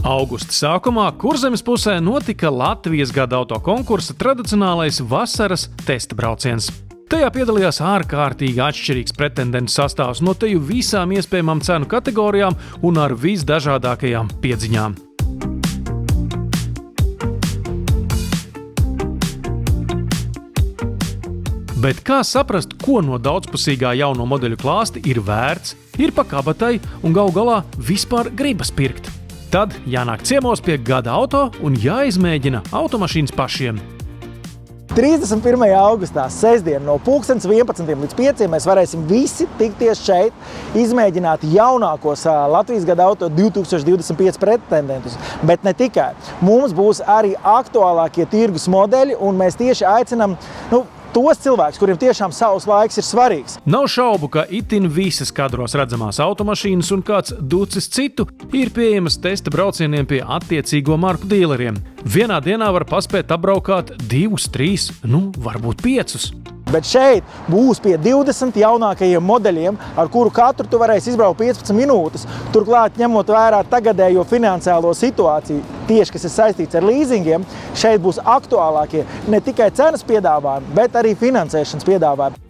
Augusta sākumā Kurzemes pusē notika Latvijas gada auto konkursa tradicionālais vasaras testa brauciens. Tajā piedalījās ārkārtīgi atšķirīgs pretendentu sastāvs no teju visām iespējamām cenu kategorijām un ar visdažādākajām piedziņām. Bet kā saprast, ko no daudzpusīgā jauno modeļu klāsta ir vērts, ir pa kabatai un galu galā vispār gribas pirkt? Tad jānāk ciemos pie gada auto un jāizmēģina automašīnas pašiem. 31. augustā, sestdien, no 11 līdz 5 mēs varēsim visi tikties šeit, izmēģināt jaunākos Latvijas gada auto 2025 pretendentus. Bet ne tikai. Mums būs arī aktuālākie tirgus modeļi, un mēs tieši aicinām tos cilvēkus, kuriem tiešām savs laiks ir svarīgs. Nav šaubu, ka itin visas kadros redzamās automašīnas un kāds ducis citu ir pieejamas testa braucieniem pie attiecīgo marku dīleriem. Vienā dienā var paspēt apbraukāt 2, 3, varbūt 5. Bet šeit būs pie 20 jaunākajiem modeļiem, ar kuru katru tu varēsi izbraukt 15 minūtes. Turklāt, ņemot vērā tagadējo finansiālo situāciju, tieši kas ir saistīts ar līzingiem, šeit būs aktuālākie ne tikai cenas piedāvājumi, bet arī finansēšanas piedāvājumi.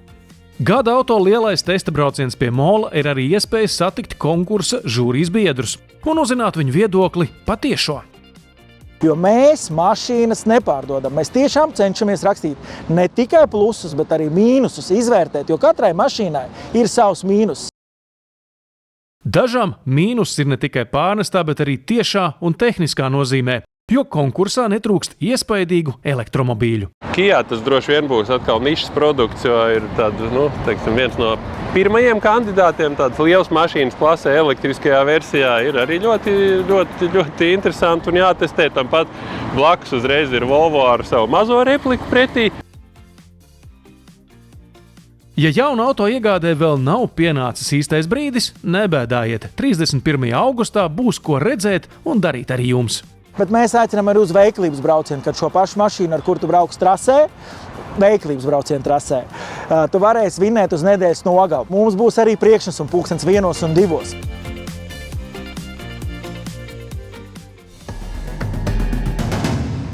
Gada auto lielais testa brauciens pie mola ir arī iespēja satikt konkursa žūrijas biedrus un uzzināt viņu viedokli patiešo. Jo mēs mašīnas nepārdodam. Mēs tiešām cenšamies rakstīt ne tikai plusus, bet arī mīnusus izvērtēt, jo katrai mašīnai ir savs mīnus. Dažām mīnus ir ne tikai pārnestā, bet arī tiešā un tehniskā nozīmē, jo konkursā netrūkst iespaidīgu elektromobīļu. Kia tas droši vien būs atkal nišas produkts, jo ir viens no pirmajiem kandidātiem, tāds liels mašīnas klasē elektriskajā versijā, ir arī ļoti interesanti un jātestē. Tam pat blakus uzreiz ir Volvo ar savu mazo repliku pretī. Ja jauna auto iegādē vēl nav pienācis īstais brīdis, nebēdājiet. 31. augustā būs ko redzēt un darīt arī jums. Bet mēs aicinām arī uz veiklības braucienu, kad šo pašu mašīnu, ar kuru tu brauks trasē, veiklības braucienu trasē, tu varēsi vinēt uz nedēļas nogalu. Mums būs arī priekšnesumi 1 un 2.